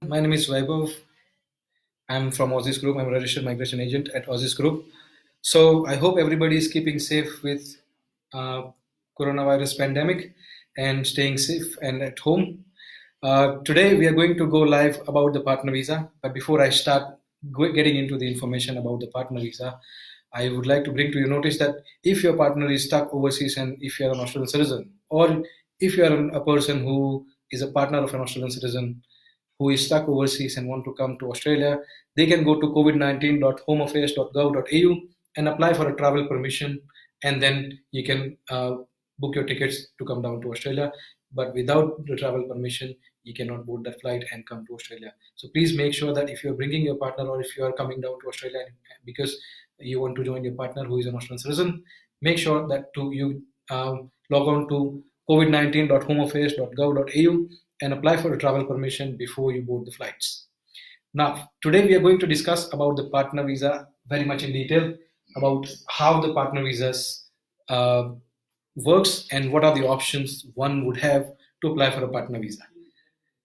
My name is Vaibhav. I'm from Aussizz Group. I'm a registered migration agent at Aussizz Group. So I hope everybody is keeping safe with uh, coronavirus pandemic and staying safe and at home. Today we are going to go live about the partner visa. But before I start getting into the information about the partner visa, I would like to bring to your notice that if your partner is stuck overseas and if you are an Australian citizen, or if you are a person who is a partner of an Australian citizen who is stuck overseas and want to come to Australia, they can go to covid19.homeaffairs.gov.au and apply for a travel permission, and then you can book your tickets to come down to Australia. But without the travel permission, you cannot board that flight and come to Australia. So please make sure that if you're bringing your partner or if you are coming down to Australia because you want to join your partner who is an Australian citizen, make sure that you log on to covid19.homeaffairs.gov.au and apply for a travel permission before you board the flights. Now, today we are going to discuss about the partner visa very much in detail, about how the partner visas works and what are the options one would have to apply for a partner visa.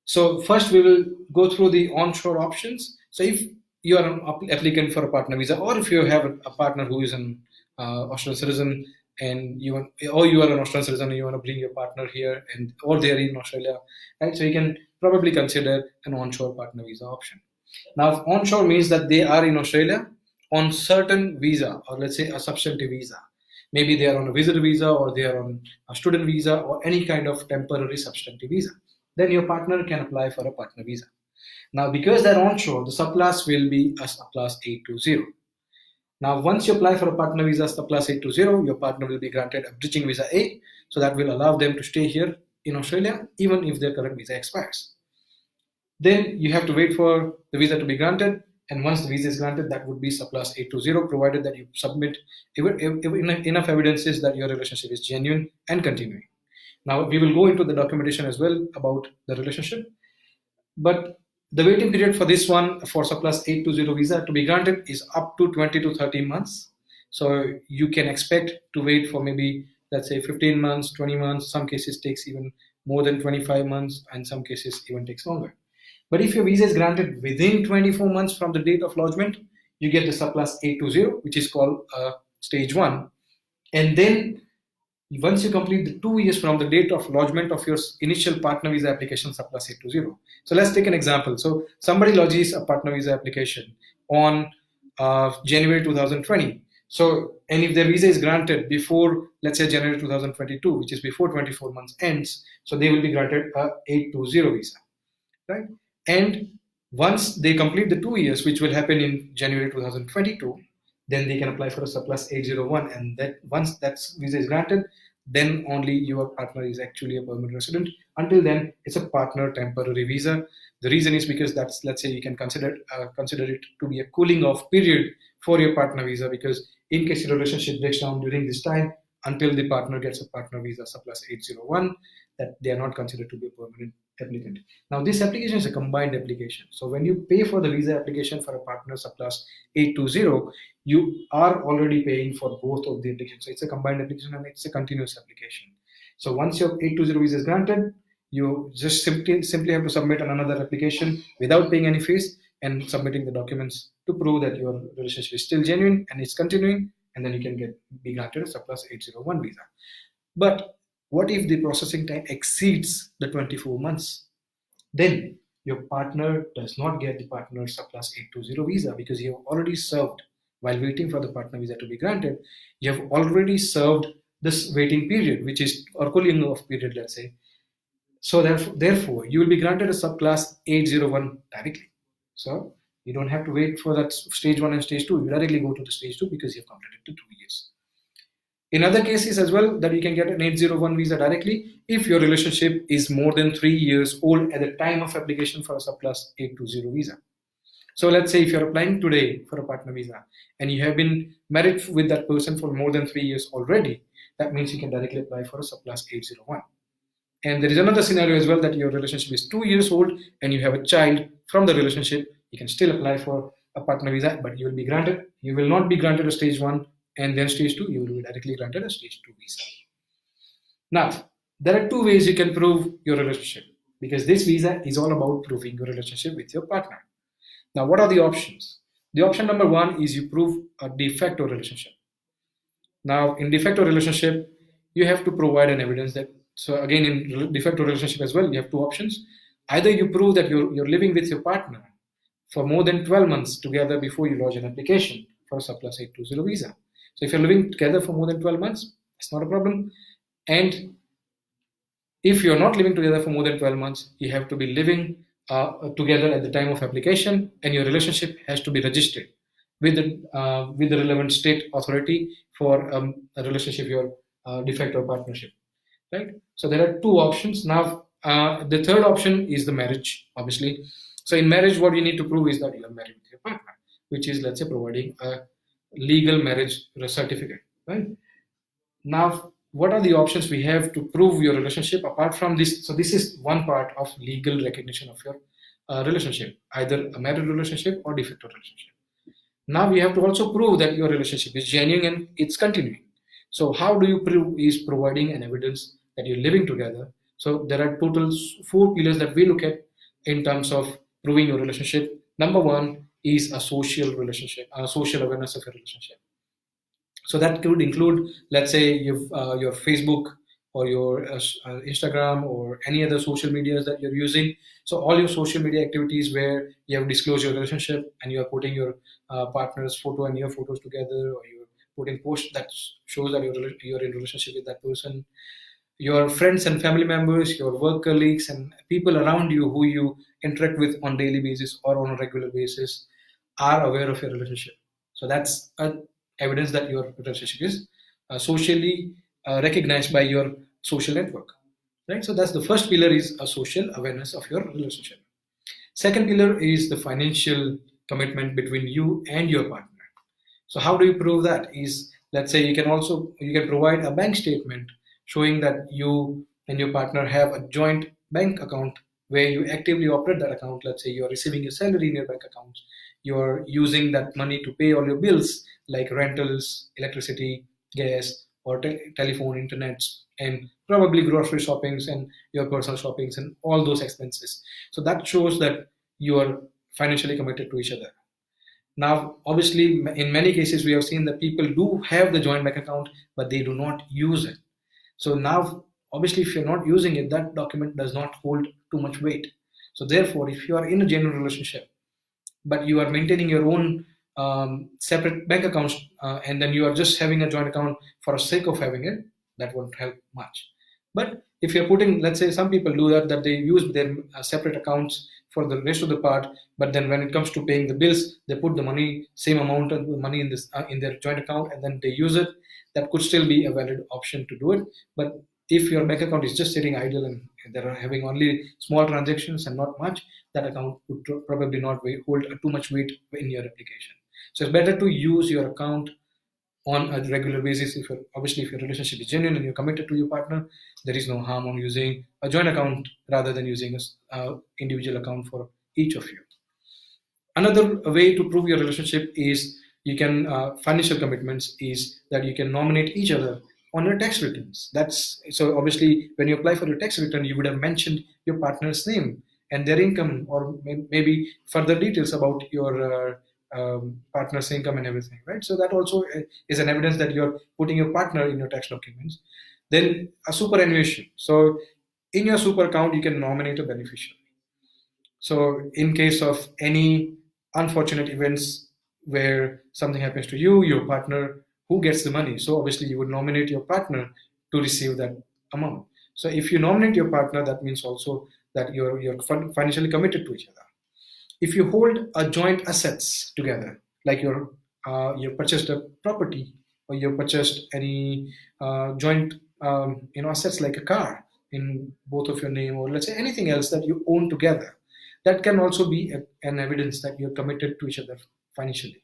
So first we will go through the onshore options. So if you are an applicant for a partner visa, or if you have a partner who is an Australian citizen and you are an Australian citizen and you want to bring your partner here or they are in Australia, right? So you can probably consider an onshore partner visa option. Now, onshore means that they are in Australia on certain visa, or let's say a substantive visa. Maybe they are on a visitor visa, or they are on a student visa, or any kind of temporary substantive visa. Then your partner can apply for a partner visa. Now, because they're onshore, the subclass will be a subclass 820. Now, once you apply for a partner visa subclass 820, your partner will be granted a bridging visa A, so that will allow them to stay here in Australia even if their current visa expires. Then you have to wait for the visa to be granted, and once the visa is granted, that would be subclass 820, provided that you submit enough evidences that your relationship is genuine and continuing. Now, we will go into the documentation as well about the relationship, but the waiting period for this one, for subclass 820 visa to be granted, is up to 20 to 30 months. So you can expect to wait for maybe, let's say, 15 months, 20 months. Some cases takes even more than 25 months, and some cases even takes longer. But if your visa is granted within 24 months from the date of lodgement, you get the subclass 820, which is called stage 1. And then once you complete the 2 years from the date of lodgement of your initial partner visa application, subclass 820. So let's take an example. So somebody lodges a partner visa application on January 2020. So, and if their visa is granted before, let's say, January 2022, which is before 24 months ends, so they will be granted a 820 visa, right? And once they complete the 2 years, which will happen in January 2022, then they can apply for a subclass 801. And that once that visa is granted, then only your partner is actually a permanent resident. Until then, it's a partner temporary visa. The reason is because that's, let's say, you can consider it to be a cooling off period for your partner visa, because in case your relationship breaks down during this time, until the partner gets a partner visa subclass 801, that they are not considered to be a permanent applicant. Now, this application is a combined application. So when you pay for the visa application for a partner subclass 820, you are already paying for both of the applications. So it's a combined application and it's a continuous application. So once your 820 visa is granted, you just simply have to submit another application without paying any fees and submitting the documents to prove that your relationship is still genuine and it's continuing, and then you can be granted a subclass 801 visa. But what if the processing time exceeds the 24 months? Then your partner does not get the partner subclass 820 visa, because you have already served, while waiting for the partner visa to be granted, you have already served this waiting period, which is, or cooling off period, let's say. So therefore, you will be granted a subclass 801 directly. So you don't have to wait for that stage 1 and stage 2. You directly go to the stage 2 because you've completed the 2 years. In other cases as well, that you can get an 801 visa directly if your relationship is more than 3 years old at the time of application for a subclass 820 visa. So let's say if you're applying today for a partner visa and you have been married with that person for more than 3 years already, that means you can directly apply for a subclass 801. And there is another scenario as well, that your relationship is 2 years old and you have a child from the relationship. You can still apply for a partner visa, but you will not be granted a stage 1 and then stage 2. You will be directly granted a stage 2 visa. Now, there are 2 ways you can prove your relationship. because this visa is all about proving your relationship with your partner. Now, what are the options? The option number one is you prove a de facto relationship. Now, in de facto relationship, you have to provide an evidence that, so again, in de facto relationship as well, you have two options. Either you prove that you're living with your partner for more than 12 months together before you lodge an application for a surplus 820 visa. So if you're living together for more than 12 months, it's not a problem. And if you're not living together for more than 12 months, you have to be living together at the time of application, and your relationship has to be registered with the relevant state authority for a relationship, your de facto partnership, right? So there are two options. Now, the third option is the marriage, obviously. So in marriage, what you need to prove is that you are married with your partner, which is, let's say, providing a legal marriage certificate, right? Now, what are the options we have to prove your relationship apart from this? So this is one part of legal recognition of your relationship, either a married relationship or de facto relationship. Now we have to also prove that your relationship is genuine and it's continuing. So how do you prove is providing an evidence that you're living together. So there are total 4 pillars that we look at in terms of proving your relationship. Number one is a social relationship, a social awareness of your relationship. So that could include, let's say, your Facebook or your Instagram or any other social medias that you're using. So all your social media activities where you have disclosed your relationship and you are putting your partner's photo and your photos together, or you're putting posts that shows that you're in relationship with that person. Your friends and family members, your work colleagues, and people around you who you interact with on daily basis or on a regular basis are aware of your relationship. So that's evidence that your relationship is socially recognized by your social network, right? So that's the first pillar, is a social awareness of your relationship. Second pillar is the financial commitment between you and your partner. So how do you prove that? Is, let's say, you can provide a bank statement showing that you and your partner have a joint bank account where you actively operate that account. Let's say you're receiving your salary in your bank account, you're using that money to pay all your bills like rentals, electricity, gas, or telephone, internet, and probably grocery shoppings and your personal shoppings and all those expenses. So that shows that you are financially committed to each other. Now, obviously, in many cases, we have seen that people do have the joint bank account, but they do not use it. So now, obviously, if you're not using it, that document does not hold too much weight. So therefore, if you are in a genuine relationship, but you are maintaining your own separate bank accounts, and then you are just having a joint account for the sake of having it, that won't help much. But if you're putting, let's say, some people do that they use their separate accounts for the rest of the part, but then when it comes to paying the bills, they put the money, same amount of money in this in their joint account, and then they use it. That could still be a valid option to do it. But if your bank account is just sitting idle and they're having only small transactions and not much, that account would probably not hold too much weight in your application. So it's better to use your account on a regular basis. If your relationship is genuine and you're committed to your partner, there is no harm on using a joint account rather than using a individual account for each of you. Another way to prove your relationship is you can financial commitments is that you can nominate each other on your tax returns. That's so obviously when you apply for your tax return, you would have mentioned your partner's name and their income, or maybe further details about your partner's income and everything, right? So that also is an evidence that you're putting your partner in your tax documents. Then a superannuation. So in your super account, you can nominate a beneficiary. So in case of any unfortunate events where something happens to you, your partner, who gets the money? So obviously you would nominate your partner to receive that amount. So if you nominate your partner, that means also that you're financially committed to each other. If you hold a joint assets together, like you purchased a property or you purchased any joint assets like a car in both of your name, or let's say anything else that you own together, that can also be an evidence that you're committed to each other financially.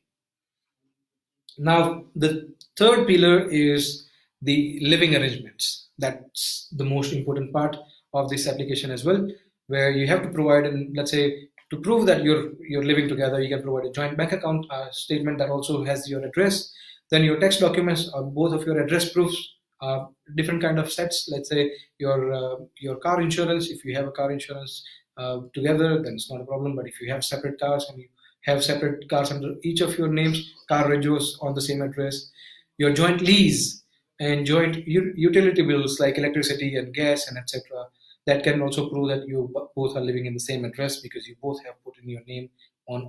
Now, the third pillar is the living arrangements. That's the most important part of this application as well, where you have to provide, and let's say to prove that you're living together, you can provide a joint bank account statement that also has your address. Then your tax documents, both of your address proofs different kind of sets. Let's say your car insurance. If you have a car insurance together, then it's not a problem. But if you have separate cars and you have separate cars under each of your names, car regos on the same address, your joint lease and joint utility bills like electricity and gas and etc. That can also prove that you both are living in the same address because you both have put in your name on uh,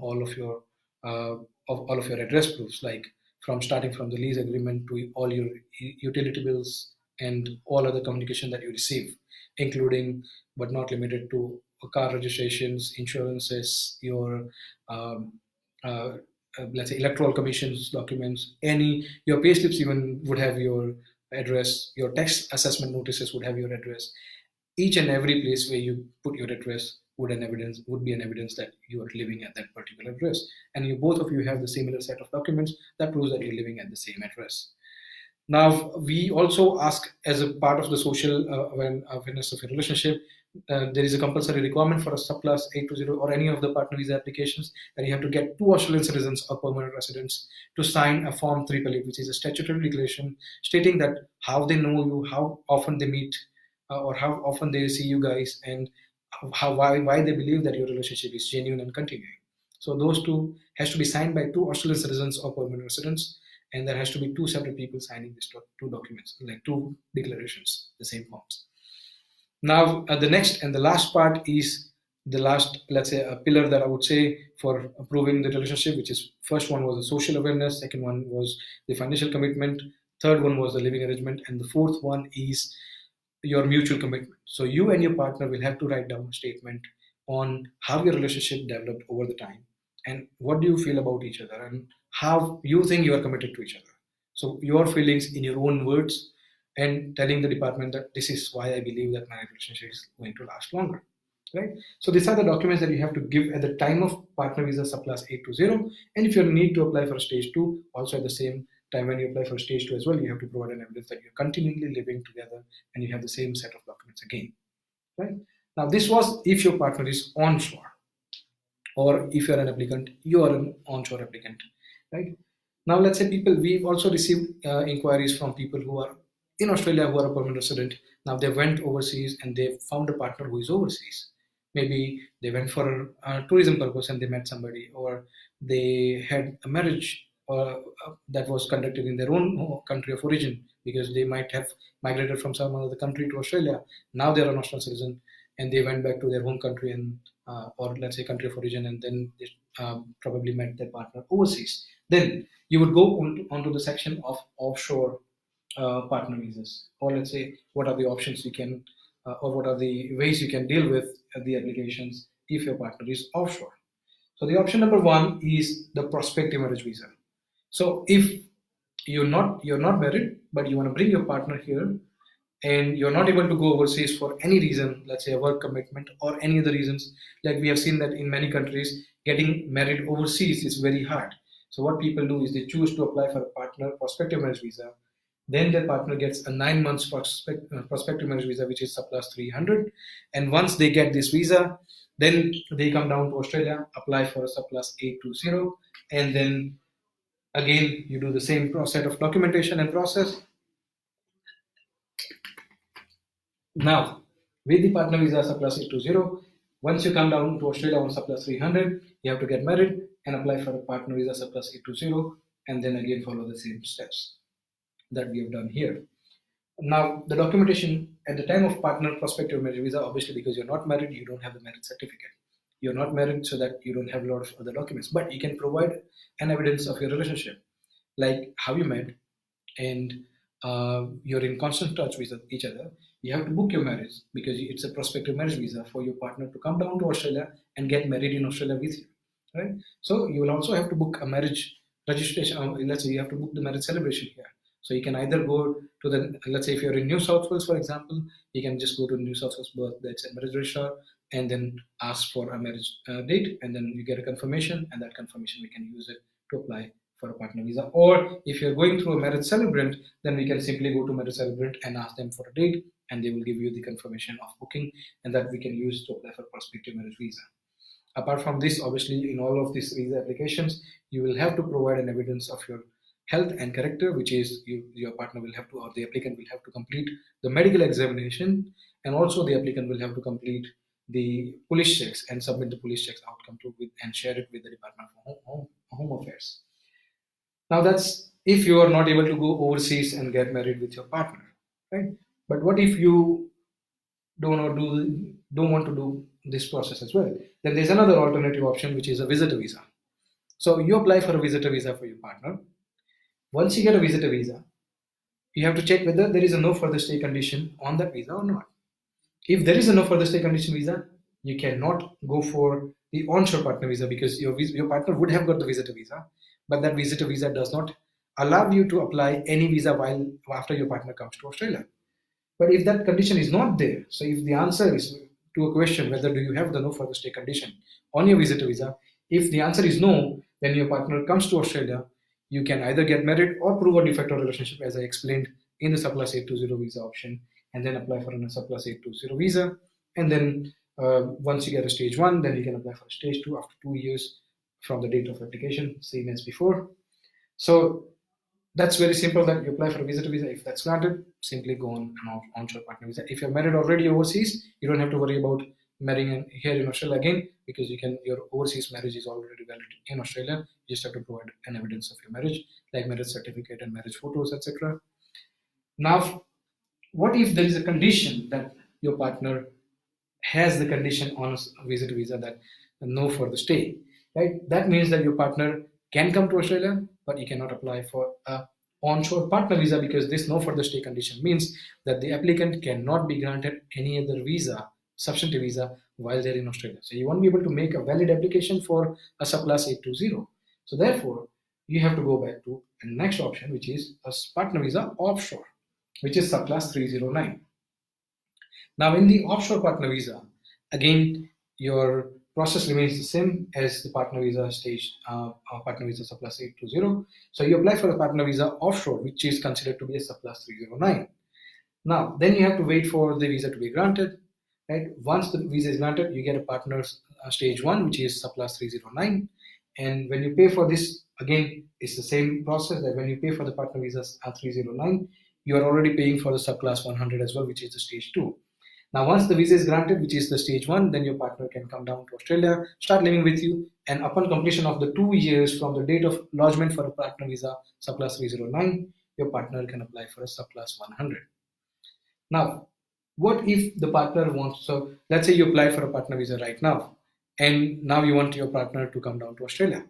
all of your address proofs, like from starting from the lease agreement to all your utility bills and all other communication that you receive, including but not limited to car registrations, insurances, your um, uh, let's say electoral commissions documents, any your pay slips even would have your address, your tax assessment notices would have your address. Each and every place where you put your address would be an evidence that you are living at that particular address, and you both of you have the similar set of documents that proves that you're living at the same address. Now, we also ask as a part of the social awareness of a relationship, there is a compulsory requirement for a subclass 820 or any of the partner visa applications that you have to get two Australian citizens or permanent residents to sign a Form 388, which is a statutory declaration stating that how they know you, how often they meet, or how often they see you guys, and why they believe that your relationship is genuine and continuing. So those two has to be signed by two Australian citizens or permanent residents, and there has to be two separate people signing these two documents, like two declarations, the same forms. Now, the next and the last part is the last, let's say, a pillar that I would say for approving the relationship, which is first one was the social awareness, second one was the financial commitment, third one was the living arrangement, and the fourth one is your mutual commitment. So you and your partner will have to write down a statement on how your relationship developed over the time and what do you feel about each other and how you think you are committed to each other. So your feelings in your own words and telling the department that this is why I believe that my relationship is going to last longer. Right? So these are the documents that you have to give at the time of partner visa subclass 820. And if you need to apply for stage 2, also at the same time when you apply for stage 2 as well, you have to provide an evidence that you're continually living together and you have the same set of documents again. Right? Now this was if your partner is onshore, or if you're an applicant, you are an onshore applicant. Right? Now let's say we've also received inquiries from people who are in Australia who are a permanent resident. Now they went overseas and they found a partner who is overseas. Maybe they went for a tourism purpose and they met somebody, or they had a marriage that was conducted in their own country of origin because they might have migrated from some other country to Australia. Now they're an Australian citizen and they went back to their home country and or let's say country of origin, and then they probably met their partner overseas. Then you would go onto the section of offshore partner visas, or let's say what are the options you can, or what are the ways you can deal with the applications if your partner is offshore. So the option number one is the prospective marriage visa. So if you're not married, but you want to bring your partner here, and you're not able to go overseas for any reason, let's say a work commitment or any other reasons, like we have seen that in many countries, getting married overseas is very hard. So what people do is they choose to apply for a partner prospective marriage visa. Then their partner gets a 9 months prospective marriage visa, which is subclass 300. And once they get this visa, then they come down to Australia, apply for a subclass 820, and then again you do the same set of documentation and process. Now, with the partner visa subclass 820, once you come down to Australia on subclass 300, you have to get married and apply for a partner visa subclass 820, and then again follow the same steps that we have done here. Now, the documentation at the time of partner prospective marriage visa, obviously because you're not married, you don't have the marriage certificate. You're not married, so that you don't have a lot of other documents, but you can provide an evidence of your relationship, like how you met, and you're in constant touch with each other. You have to book your marriage because it's a prospective marriage visa for your partner to come down to Australia and get married in Australia with you, right? So you will also have to book a marriage registration. Let's say you have to book the marriage celebration here. So you can either go to the, let's say if you're in New South Wales, for example, you can just go to New South Wales birth, that's a marriage registrar, and then ask for a marriage date, and then you get a confirmation, and that confirmation we can use it to apply for a partner visa. Or if you're going through a marriage celebrant, then we can simply go to marriage celebrant and ask them for a date, and they will give you the confirmation of booking, and that we can use to apply for prospective marriage visa. Apart from this, obviously, in all of these visa applications, you will have to provide an evidence of your health and character, which is your partner will have to, or the applicant will have to complete the medical examination, and also the applicant will have to complete the police checks and submit the police checks outcome to and share it with the Department of Home Affairs. Now that's if you are not able to go overseas and get married with your partner, right? But what if you don't want to do this process as well? Then there's another alternative option, which is a visitor visa. So you apply for a visitor visa for your partner. Once you get a visitor visa, you have to check whether there is a no further stay condition on that visa or not. If there is a no further stay condition visa, you cannot go for the onshore partner visa because your partner would have got the visitor visa, but that visitor visa does not allow you to apply any visa while after your partner comes to Australia. But if that condition is not there, so if the answer is to a question whether do you have the no further stay condition on your visitor visa, if the answer is no, then your partner comes to Australia, you can either get married or prove a de facto relationship as I explained in the surplus 820 visa option, and then apply for a surplus 820 visa. And then once you get a stage 1, then you can apply for stage 2 after 2 years from the date of application, same as before. So that's very simple, that you apply for a visitor visa. If that's granted, simply go on an onshore partner visa. If you're married already overseas, you don't have to worry about marrying here in Australia again, because your overseas marriage is already valid in Australia. You just have to provide an evidence of your marriage, like marriage certificate and marriage photos, etc. Now, what if there is a condition that your partner has the condition on a visitor visa that no further stay, right? That means that your partner can come to Australia, but he cannot apply for a onshore partner visa, because this no further stay condition means that the applicant cannot be granted any other visa, substantive visa, while they're in Australia. So you won't be able to make a valid application for a surplus 820. So therefore, you have to go back to the next option, which is a partner visa offshore, which is surplus 309. Now, in the offshore partner visa, again, your process remains the same as the partner visa stage, partner visa surplus 820. So you apply for a partner visa offshore, which is considered to be a surplus 309. Now, then you have to wait for the visa to be granted. Right? Once the visa is granted, you get a partner's stage 1, which is surplus 309. And when you pay for this, again, it's the same process that when you pay for the partner visa 309, you are already paying for the surplus 100 as well, which is the stage 2. Now, once the visa is granted, which is the stage 1, then your partner can come down to Australia, start living with you, and upon completion of the 2 years from the date of lodgement for a partner visa surplus 309, your partner can apply for a surplus 100. Now, what if the partner wants, so let's say you apply for a partner visa right now, and now you want your partner to come down to Australia,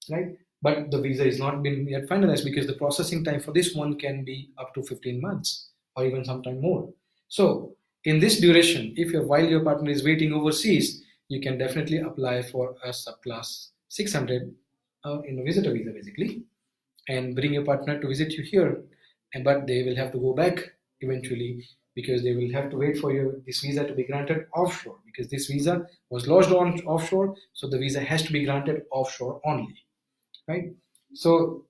right? But the visa is not been yet finalized, because the processing time for this one can be up to 15 months or even sometime more. So in this duration, while your partner is waiting overseas, you can definitely apply for a subclass 600 in a visitor visa basically, and bring your partner to visit you here. But they will have to go back eventually, because they will have to wait for this visa to be granted offshore, because this visa was lodged on offshore, so the visa has to be granted offshore only, right? So,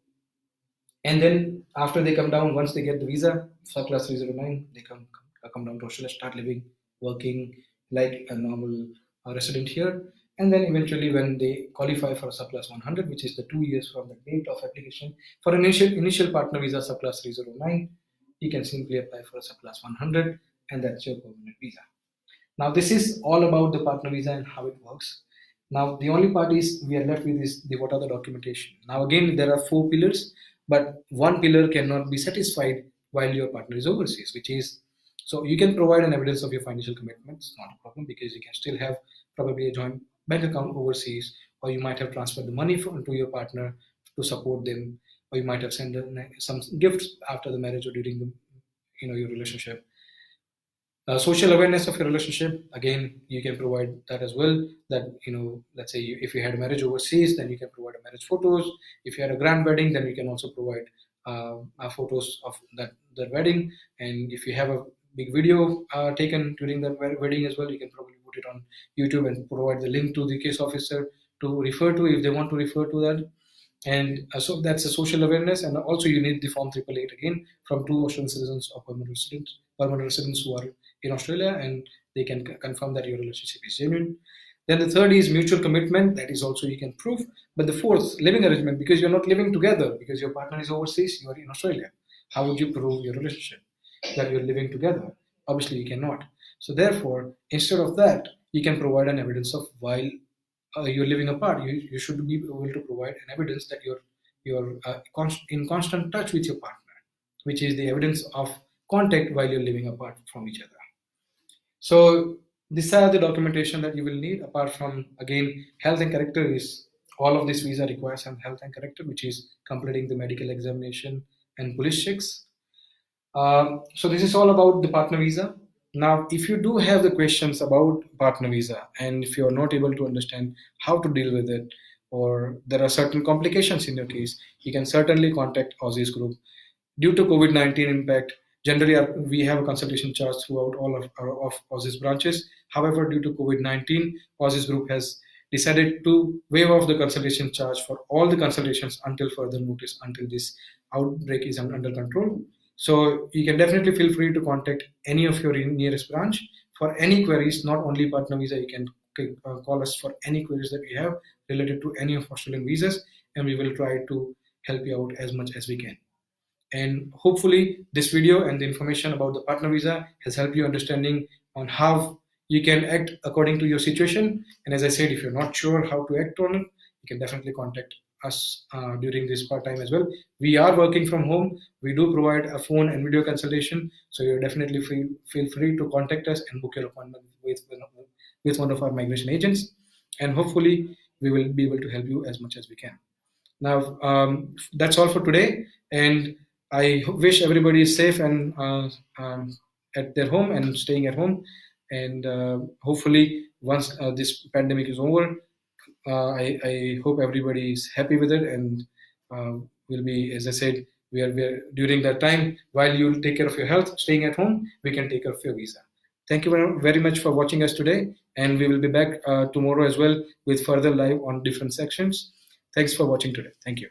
and then after they come down, once they get the visa, surplus 309, they come down to Australia, start living, working like a normal resident here. And then eventually when they qualify for a surplus 100, which is the 2 years from the date of application, for an initial partner visa surplus 309, you can simply apply for a surplus 100, and that's your permanent visa. Now, this is all about the partner visa and how it works. Now, the only part is we are left with is what are the documentation. Now, again, there are 4 pillars, but one pillar cannot be satisfied while your partner is overseas, which is, so you can provide an evidence of your financial commitments, not a problem, because you can still have probably a joint bank account overseas, or you might have transferred the money to your partner to support them, or you might have sent some gifts after the marriage or during the, your relationship. Social awareness of your relationship, again, you can provide that as well. That, let's say if you had a marriage overseas, then you can provide a marriage photos. If you had a grand wedding, then you can also provide photos of that wedding. And if you have a big video taken during that wedding as well, you can probably put it on YouTube and provide the link to the case officer to refer to if they want to refer to that. And so that's a social awareness. And also you need the form 888 again from 2 Australian citizens or permanent residents who are in Australia, and they can confirm that your relationship is genuine. Then the third is mutual commitment. That is also you can prove. But the fourth, living arrangement, because you're not living together, because your partner is overseas, you are in Australia. How would you prove your relationship that you're living together? Obviously, you cannot. So therefore, instead of that, you can provide an evidence of while you're living apart. You should be able to provide an evidence that you're in constant touch with your partner, which is the evidence of contact while you're living apart from each other. So these are the documentation that you will need. Apart from, again, health and character is all of this visa requires some health and character, which is completing the medical examination and police checks. So this is all about the partner visa. Now, if you do have the questions about partner visa, and if you are not able to understand how to deal with it, or there are certain complications in your case, you can certainly contact Aussizz Group. Due to COVID-19 impact, generally we have a consultation charge throughout all of our of Aussizz branches. However, due to COVID-19, Aussizz Group has decided to waive off the consultation charge for all the consultations until further notice, until this outbreak is under control. So you can definitely feel free to contact any of your nearest branch for any queries, not only partner visa. You can call us for any queries that you have related to any of Australian visas, and we will try to help you out as much as we can. And hopefully this video and the information about the partner visa has helped you understanding on how you can act according to your situation. And as I said, if you're not sure how to act on it, you can definitely contact us during this part time as well. We are working from home. We do provide a phone and video consultation, so you're definitely feel free to contact us and book your appointment with one of our migration agents, and hopefully we will be able to help you as much as we can. Now, that's all for today, and I wish everybody is safe and at their home and staying at home. And hopefully, once this pandemic is over, I hope everybody is happy with it, and will be, as I said, we are during that time while you take care of your health, staying at home, we can take care of your visa. Thank you very much for watching us today, and we will be back tomorrow as well with further live on different sections. Thanks for watching today. Thank you.